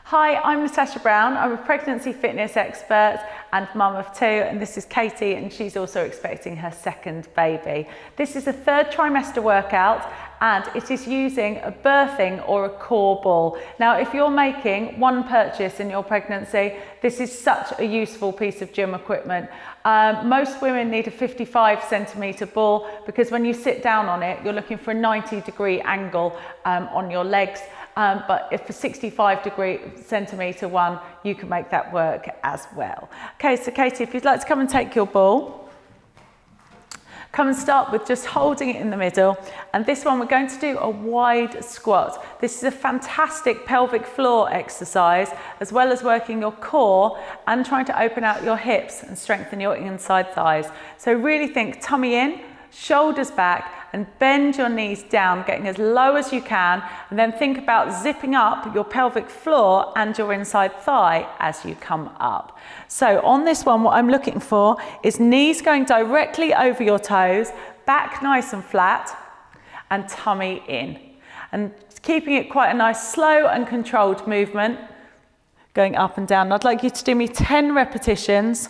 Hi, I'm Natasha Brown. I'm a pregnancy fitness expert and mum of two, and this is Katie, and she's also expecting her second baby. This is a third trimester workout, and it is using a birthing or a core ball. Now, if you're making one purchase in your pregnancy, this is such a useful piece of gym equipment. Most women need a 55 centimetre ball because when you sit down on it, you're looking for a 90-degree angle on your legs. But if a 65 centimetre one, you can make that work as well. Okay, so Katie, if you'd like to come and take your ball, come and start with just holding it in the middle. And this one, we're going to do a wide squat. This is a fantastic pelvic floor exercise, as well as working your core and trying to open out your hips and strengthen your inside thighs. So really think tummy in, shoulders back, and bend your knees down, getting as low as you can, and then think about zipping up your pelvic floor and your inside thigh as you come up. So on this one, what I'm looking for is knees going directly over your toes, back nice and flat, and tummy in. And keeping it quite a nice slow and controlled movement, going up and down. I'd like you to do me 10 repetitions.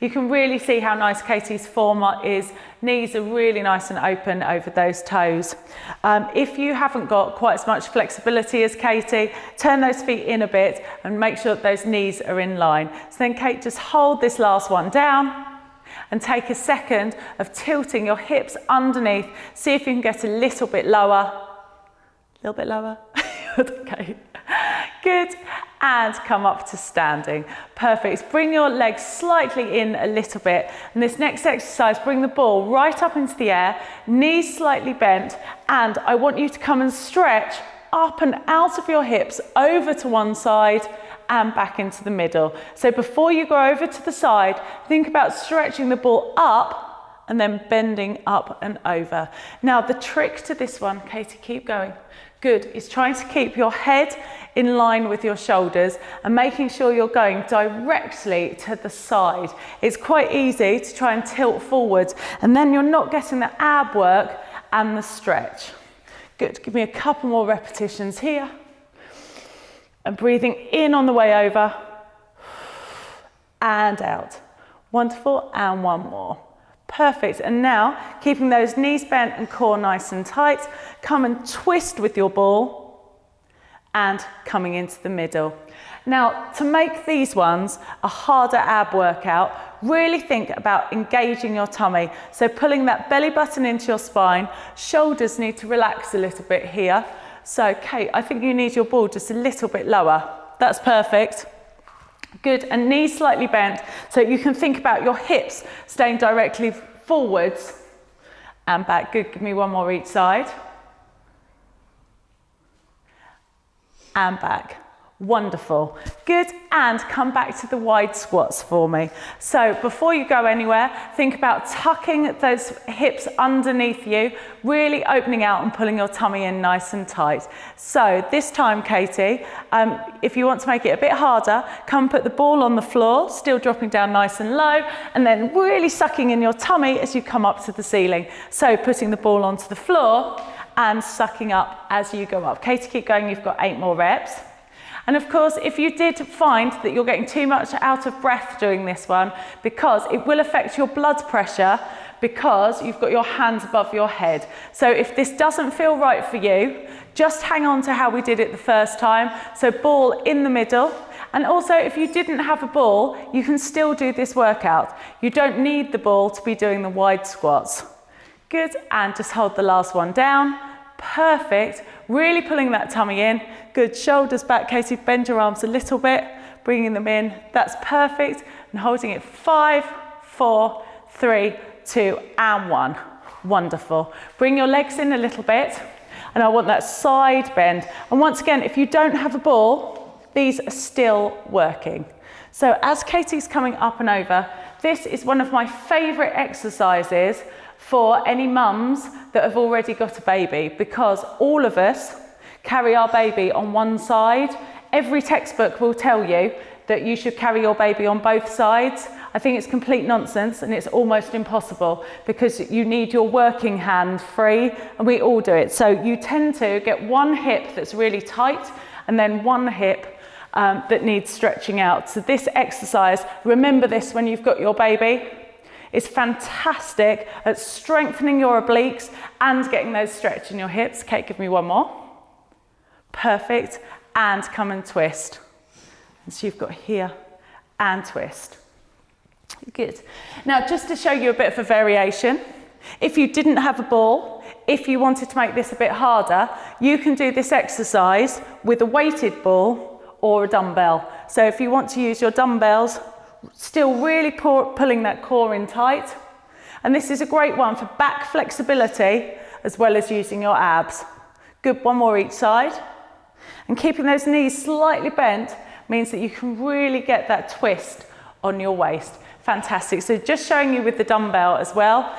You can really see how nice Katie's form is. Knees are really nice and open over those toes. If you haven't got quite as much flexibility as Katie, turn those feet in a bit and make sure that those knees are in line. So then Kate, just hold this last one down and take a second of tilting your hips underneath. See if you can get a little bit lower. A little bit lower. Okay. Good, and come up to standing. Perfect. Bring your legs slightly in a little bit. And this next exercise, bring the ball right up into the air, knees slightly bent, and I want you to come and stretch up and out of your hips over to one side and back into the middle. So before you go over to the side, think about stretching the ball up and then bending up and over. Now the trick to this one, Katie, keep going. Good, is trying to keep your head in line with your shoulders and making sure you're going directly to the side. It's quite easy to try and tilt forwards, and then you're not getting the ab work and the stretch. Good, give me a couple more repetitions here. And breathing in on the way over and out. Wonderful, and one more. Perfect, and now keeping those knees bent and core nice and tight, come and twist with your ball and coming into the middle. Now, to make these ones a harder ab workout, really think about engaging your tummy. So pulling that belly button into your spine, shoulders need to relax a little bit here. So Kate, I think you need your ball just a little bit lower. That's perfect. Good, and knees slightly bent, so you can think about your hips staying directly forwards and back. Good, give me one more each side. And back. Wonderful. Good, and come back to the wide squats for me. So before you go anywhere, think about tucking those hips underneath you, really opening out and pulling your tummy in nice and tight. So this time, Katie, if you want to make it a bit harder, come put the ball on the floor, still dropping down nice and low, and then really sucking in your tummy as you come up to the ceiling. So putting the ball onto the floor and sucking up as you go up. Katie, keep going, you've got 8 more reps. And of course, if you did find that you're getting too much out of breath doing this one, because it will affect your blood pressure because you've got your hands above your head. So if this doesn't feel right for you, just hang on to how we did it the first time. So ball in the middle. And also, if you didn't have a ball, you can still do this workout. You don't need the ball to be doing the wide squats. Good, and just hold the last one down. Perfect, really pulling that tummy in. Good, shoulders back, Katie, bend your arms a little bit, bringing them in. That's perfect, and holding it 5, 4, 3, 2, and 1. Wonderful. Bring your legs in a little bit, and I want that side bend. And once again, if you don't have a ball, these are still working. So as Katie's coming up and over, this is one of my favorite exercises for any mums that have already got a baby, because all of us carry our baby on one side. Every textbook will tell you that you should carry your baby on both sides. I think it's complete nonsense, and it's almost impossible because you need your working hand free, and we all do it. So you tend to get one hip that's really tight and then one hip that needs stretching out. So this exercise, remember this when you've got your baby, is fantastic at strengthening your obliques and getting those stretch in your hips. Kate, give me one more. Perfect. And come and twist. And so you've got here and twist. Good. Now, just to show you a bit of a variation, if you didn't have a ball, if you wanted to make this a bit harder, you can do this exercise with a weighted ball or a dumbbell. So if you want to use your dumbbells, still really pulling that core in tight. And this is a great one for back flexibility as well as using your abs. Good, one more each side. And keeping those knees slightly bent means that you can really get that twist on your waist. Fantastic. So just showing you with the dumbbell as well.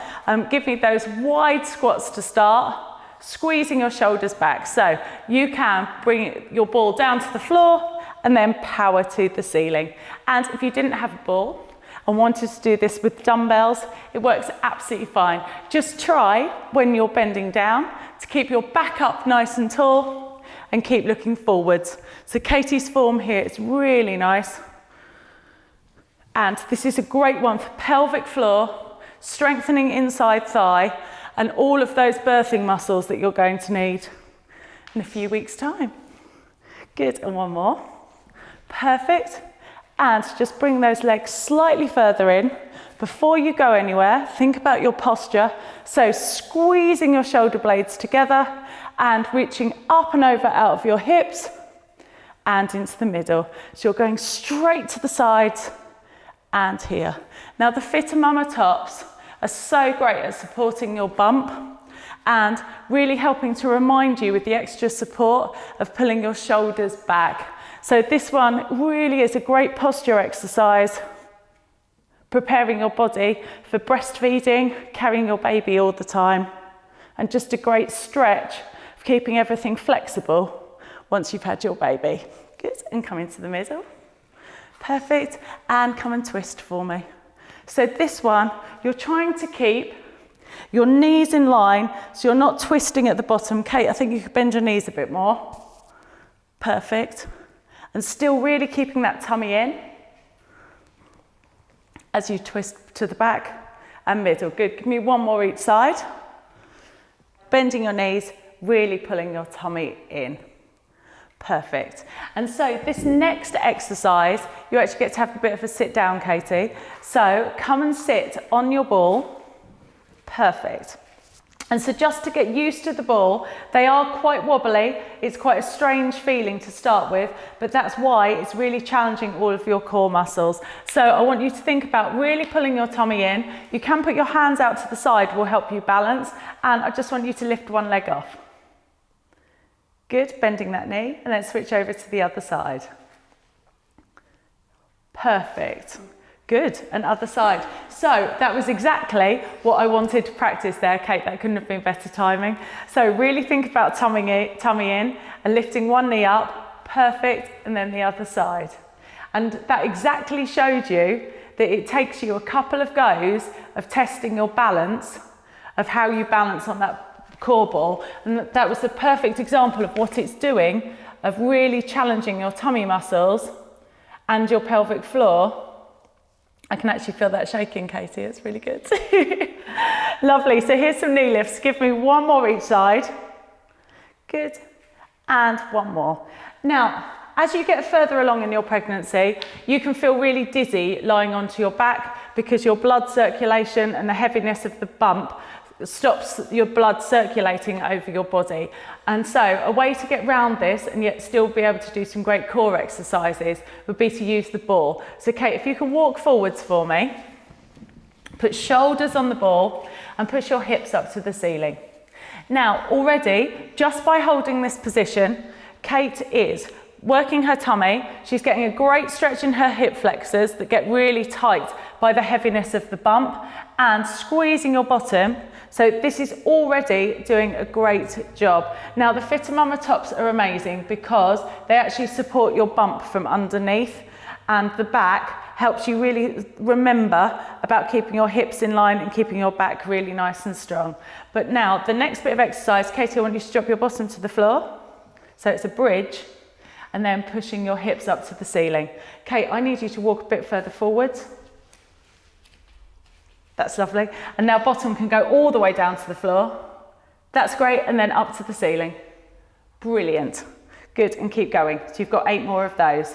Give me those wide squats to start, squeezing your shoulders back. So you can bring your ball down to the floor and then power to the ceiling. And if you didn't have a ball and wanted to do this with dumbbells, it works absolutely fine. Just try when you're bending down to keep your back up nice and tall and keep looking forwards. So Katie's form here is really nice. And this is a great one for pelvic floor, strengthening inside thigh, and all of those birthing muscles that you're going to need in a few weeks' time. Good, and one more. Perfect. And just bring those legs slightly further in. Before you go anywhere, think about your posture. So squeezing your shoulder blades together and reaching up and over out of your hips and into the middle. So you're going straight to the sides and here. Now the FittaMamma tops are so great at supporting your bump and really helping to remind you with the extra support of pulling your shoulders back. So this one really is a great posture exercise, preparing your body for breastfeeding, carrying your baby all the time, and just a great stretch of keeping everything flexible once you've had your baby. Good, and come into the middle. Perfect, and come and twist for me. So this one, you're trying to keep your knees in line, so you're not twisting at the bottom. Kate, I think you could bend your knees a bit more. Perfect. And still really keeping that tummy in as you twist to the back and middle. Good, give me one more each side. Bending your knees, really pulling your tummy in. Perfect. And so this next exercise, you actually get to have a bit of a sit down, Katie. So come and sit on your ball. Perfect. And so just to get used to the ball, they are quite wobbly. It's quite a strange feeling to start with, but that's why it's really challenging all of your core muscles. So I want you to think about really pulling your tummy in. You can put your hands out to the side, will help you balance. And I just want you to lift one leg off. Good, bending that knee, and then switch over to the other side. Perfect. Good, and other side. So that was exactly what I wanted to practice there, Kate. That couldn't have been better timing. So really think about tummy in and lifting one knee up. Perfect, and then the other side. And that exactly showed you that it takes you a couple of goes of testing your balance, of how you balance on that core ball, and that was the perfect example of what it's doing, of really challenging your tummy muscles and your pelvic floor. I can actually feel that shaking, Katie, it's really good. Lovely, so here's some knee lifts. Give me one more each side. Good, and one more. Now, as you get further along in your pregnancy, you can feel really dizzy lying onto your back because your blood circulation and the heaviness of the bump stops your blood circulating over your body. And so a way to get around this and yet still be able to do some great core exercises would be to use the ball. So Kate, if you can walk forwards for me, put shoulders on the ball and push your hips up to the ceiling. Now already, just by holding this position, Kate is working her tummy. She's getting a great stretch in her hip flexors that get really tight by the heaviness of the bump, and squeezing your bottom. So this is already doing a great job. Now the FittaMamma tops are amazing because they actually support your bump from underneath, and the back helps you really remember about keeping your hips in line and keeping your back really nice and strong. But now the next bit of exercise, Katie, I want you to drop your bottom to the floor. So it's a bridge. and then pushing your hips up to the ceiling. Kate, I need you to walk a bit further forwards. That's lovely. And now bottom can go all the way down to the floor. That's great, and then up to the ceiling. Brilliant. Good, and keep going. So you've got 8 more of those.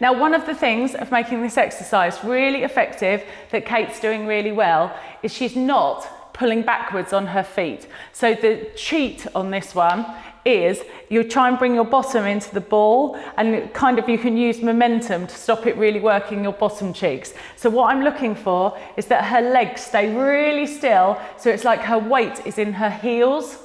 Now, one of the things of making this exercise really effective that Kate's doing really well is she's not pulling backwards on her feet. So the cheat on this one is you try and bring your bottom into the ball, and kind of you can use momentum to stop it really working your bottom cheeks. So what I'm looking for is that her legs stay really still, so it's like her weight is in her heels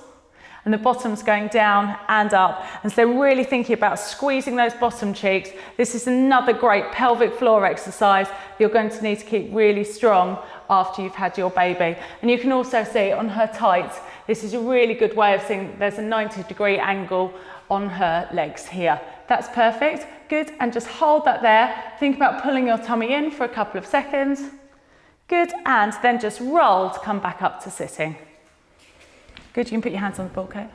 and the bottom's going down and up. And so really thinking about squeezing those bottom cheeks. This is another great pelvic floor exercise you're going to need to keep really strong after you've had your baby. And you can also see on her tights, this is a really good way of seeing there's a 90-degree angle on her legs here. That's perfect, good, and just hold that there. Think about pulling your tummy in for a couple of seconds. Good, and then just roll to come back up to sitting. Good, you can put your hands on the ball, Kate.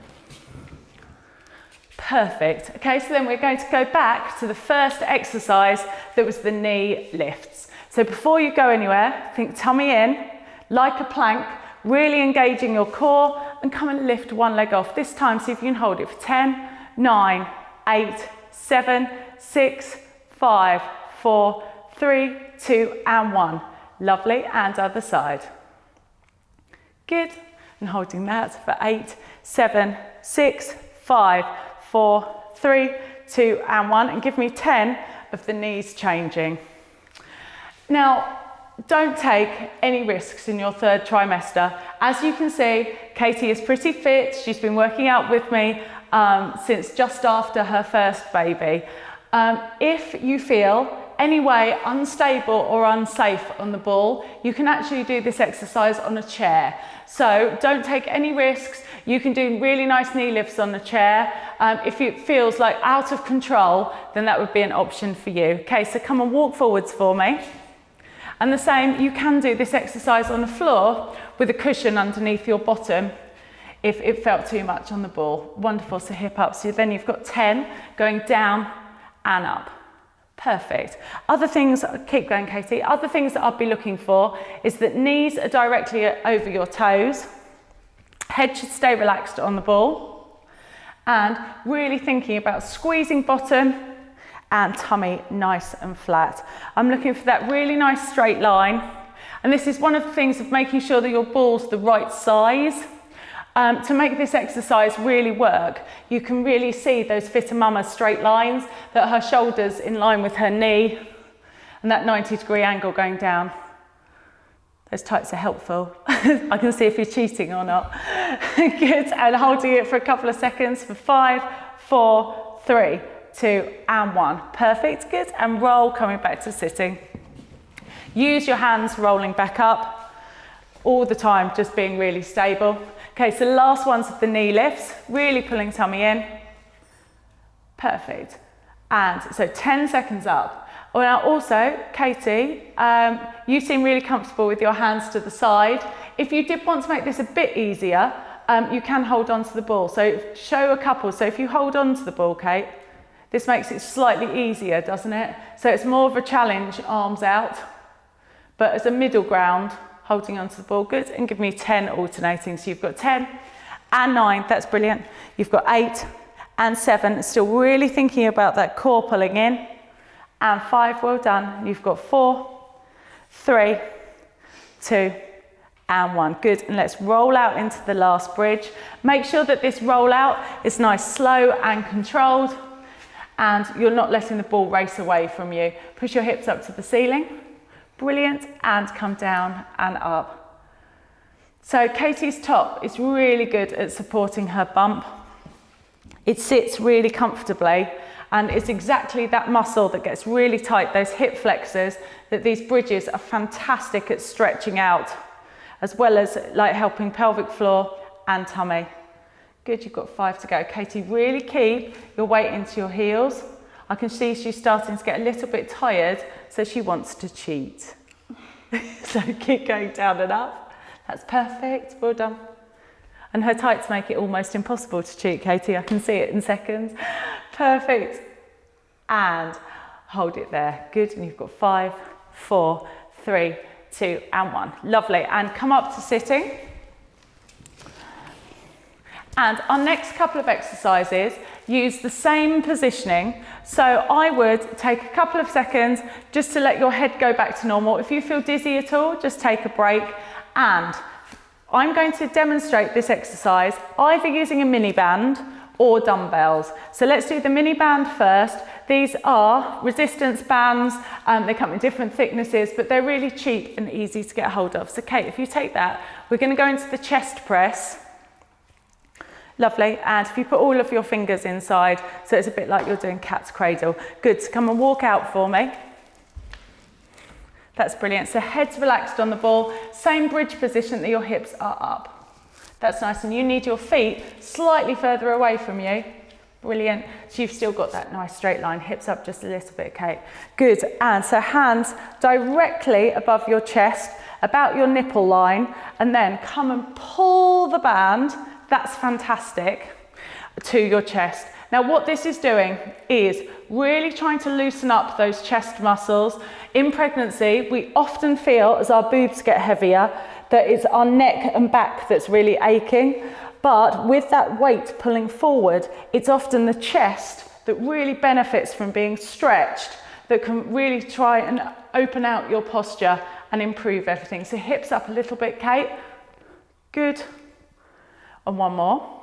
Perfect. Okay, so then we're going to go back to the first exercise that was the knee lifts. So before you go anywhere, think tummy in, like a plank, really engaging your core, and come and lift one leg off. This time, see if you can hold it for 10, 9, 8, 7, 6, 5, 4, 3, 2, and 1. Lovely, and other side. Good. And holding that for 8, 7, 6, 5, 4, 3, 2, and 1. And give me 10 of the knees changing. Now, don't take any risks in your 3rd trimester. As you can see, Katie is pretty fit. She's been working out with me since just after her first baby. If you feel any way unstable or unsafe on the ball, you can actually do this exercise on a chair. So don't take any risks. You can do really nice knee lifts on the chair. If it feels like out of control, then that would be an option for you. Okay, so come and walk forwards for me. And the same, you can do this exercise on the floor with a cushion underneath your bottom if it felt too much on the ball. Wonderful, so hip up. So then you've got 10 going down and up. Perfect. Other things, keep going Katie, other things that I'd be looking for is that knees are directly over your toes, head should stay relaxed on the ball, and really thinking about squeezing bottom and tummy nice and flat. I'm looking for that really nice straight line, and this is one of the things of making sure that your ball's the right size. To make this exercise really work, you can really see those FittaMamma straight lines, that her shoulders in line with her knee, and that 90-degree angle going down. Those tights are helpful. I can see if you're cheating or not. Good, and holding it for a couple of seconds for 5, 4, 3, 2, and 1. Perfect, good, and roll, coming back to sitting. Use your hands rolling back up all the time, just being really stable. Okay, so last ones of the knee lifts, really pulling tummy in. Perfect. And so 10 seconds up. Oh, now also, Katie, you seem really comfortable with your hands to the side. If you did want to make this a bit easier, you can hold on to the ball. So show a couple. So if you hold on to the ball, Kate, this makes it slightly easier, doesn't it? So it's more of a challenge, arms out. But as a middle ground, holding onto the ball, good, and give me 10 alternating. So you've got 10 and 9, that's brilliant. You've got 8 and 7, still really thinking about that core pulling in, and 5, well done. You've got 4, 3, 2, and 1, good. And let's roll out into the last bridge. Make sure that this roll out is nice, slow and controlled, and you're not letting the ball race away from you. Push your hips up to the ceiling. Brilliant, and come down and up. So Katie's top is really good at supporting her bump. It sits really comfortably, and it's exactly that muscle that gets really tight, those hip flexors, that these bridges are fantastic at stretching out, as well as like helping pelvic floor and tummy. Good, you've got 5 to go. Katie, really keep your weight into your heels. I can see she's starting to get a little bit tired, so she wants to cheat. So keep going down and up. That's perfect, well done. And her tights make it almost impossible to cheat, Katie. I can see it in seconds. Perfect. And hold it there. Good. And you've got 5, 4, 3, 2, and 1. Lovely. And come up to sitting. And our next couple of exercises use the same positioning. So I would take a couple of seconds just to let your head go back to normal. If you feel dizzy at all, just take a break. And I'm going to demonstrate this exercise either using a mini band or dumbbells. So let's do the mini band first. These are resistance bands. They come in different thicknesses, but they're really cheap and easy to get hold of. So Kate, if you take that, we're going to go into the chest press. Lovely. And if you put all of your fingers inside, so it's a bit like you're doing cat's cradle. Good. So come and walk out for me. That's brilliant. So head's relaxed on the ball. Same bridge position that your hips are up. That's nice. And you need your feet slightly further away from you. Brilliant. So you've still got that nice straight line. Hips up just a little bit, Kate. Good. And so hands directly above your chest, about your nipple line, and then come and pull the band. That's fantastic, to your chest. Now what this is doing is really trying to loosen up those chest muscles. In pregnancy, we often feel as our boobs get heavier that it's our neck and back that's really aching. But with that weight pulling forward, it's often the chest that really benefits from being stretched, that can really try and open out your posture and improve everything. So hips up a little bit, Kate. Good. And one more.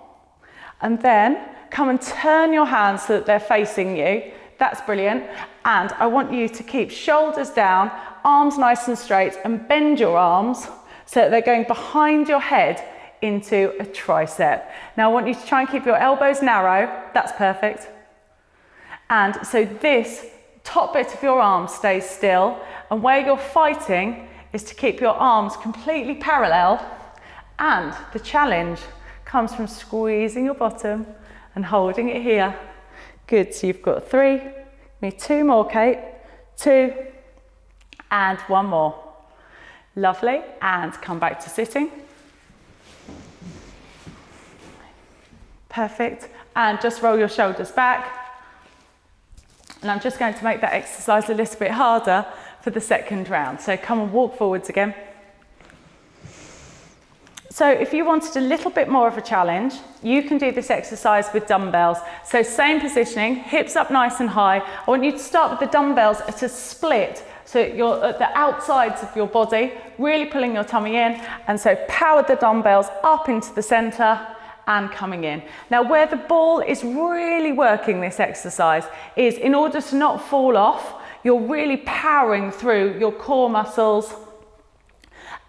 And then come and turn your hands so that they're facing you. That's brilliant. And I want you to keep shoulders down, arms nice and straight, and bend your arms so that they're going behind your head into a tricep. Now I want you to try and keep your elbows narrow. That's perfect. And so this top bit of your arm stays still, and where you're fighting is to keep your arms completely parallel, and the challenge comes from squeezing your bottom and holding it here. Good, so you've got 3, need 2 more, Kate, 2, and 1 more. Lovely, and come back to sitting. Perfect, and just roll your shoulders back. And I'm just going to make that exercise a little bit harder for the second round. So come and walk forwards again. So if you wanted a little bit more of a challenge, you can do this exercise with dumbbells. So same positioning, hips up nice and high. I want you to start with the dumbbells at a split. So you're at the outsides of your body, really pulling your tummy in. And so power the dumbbells up into the center and coming in. Now where the ball is really working this exercise is in order to not fall off, you're really powering through your core muscles,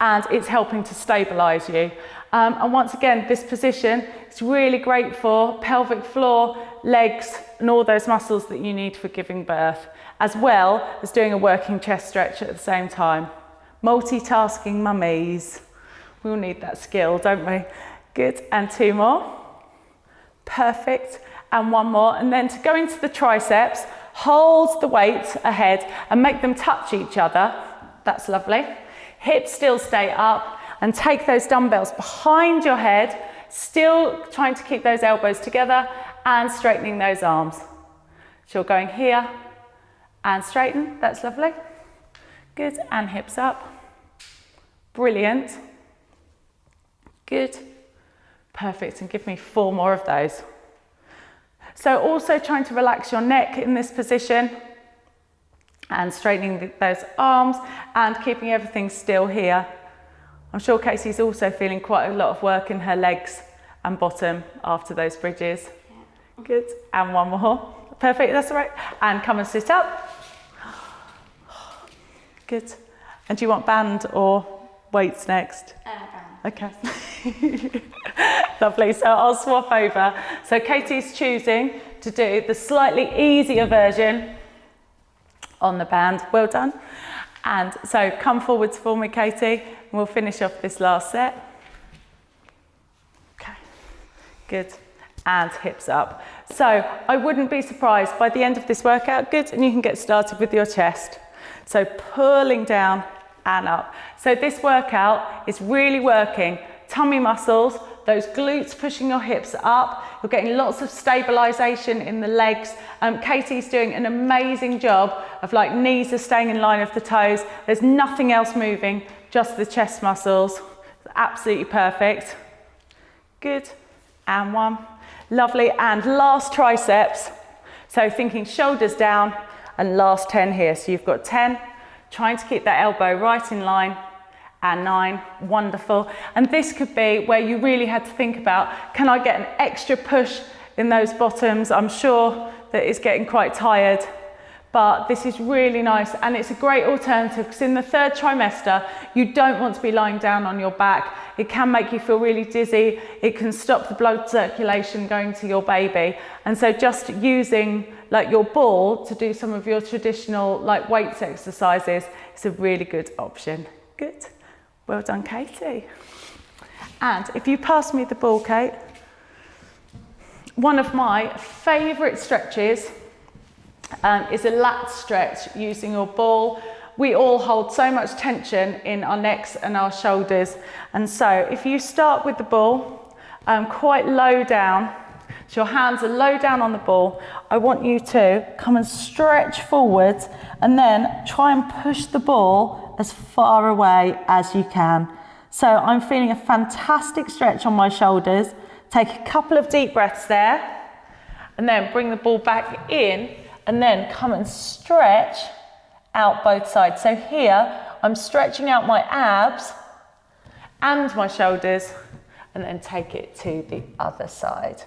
and it's helping to stabilize you. And once again, this position is really great for pelvic floor, legs, and all those muscles that you need for giving birth, as well as doing a working chest stretch at the same time. Multitasking mummies. We all need that skill, don't we? Good, and 2 more. Perfect, and 1 more. And then to go into the triceps, hold the weights ahead and make them touch each other. That's lovely. Hips still stay up, and take those dumbbells behind your head, still trying to keep those elbows together and straightening those arms. So you're going here and straighten, that's lovely. Good, and hips up. Brilliant. Good. Perfect, and give me 4 more of those. So also trying to relax your neck in this position, and straightening those arms and keeping everything still here. I'm sure Casey's also feeling quite a lot of work in her legs and bottom after those bridges. Yeah. Good, and 1 more. Perfect, that's all right. And come and sit up. Good. And do you want band or weights next? Band. Okay. Lovely, so I'll swap over. So Katie's choosing to do the slightly easier version on the band. Well done. And so come forwards for me, Katie, and we'll finish off this last set. Okay, good. And hips up. So I wouldn't be surprised by the end of this workout. Good, and you can get started with your chest. So pulling down and up. So this workout is really working tummy muscles, those glutes pushing your hips up. You're getting lots of stabilization in the legs. Katie's doing an amazing job of like knees are staying in line with the toes. There's nothing else moving, just the chest muscles. It's absolutely perfect. Good, and one. Lovely, and last triceps. So thinking shoulders down, and last 10 here. So you've got 10, trying to keep that elbow right in line, and 9, wonderful. And this could be where you really had to think about, can I get an extra push in those bottoms? I'm sure that it's getting quite tired, but this is really nice, and it's a great alternative because in the third trimester, you don't want to be lying down on your back. It can make you feel really dizzy. It can stop the blood circulation going to your baby. And so just using like your ball to do some of your traditional like weights exercises is a really good option. Good. Well done, Katie. And if you pass me the ball, Kate, one of my favourite stretches is a lat stretch using your ball. We all hold so much tension in our necks and our shoulders. And so if you start with the ball quite low down, so your hands are low down on the ball, I want you to come and stretch forwards and then try and push the ball as far away as you can. So I'm feeling a fantastic stretch on my shoulders. Take a couple of deep breaths there and then bring the ball back in and then come and stretch out both sides. So here I'm stretching out my abs and my shoulders and then take it to the other side.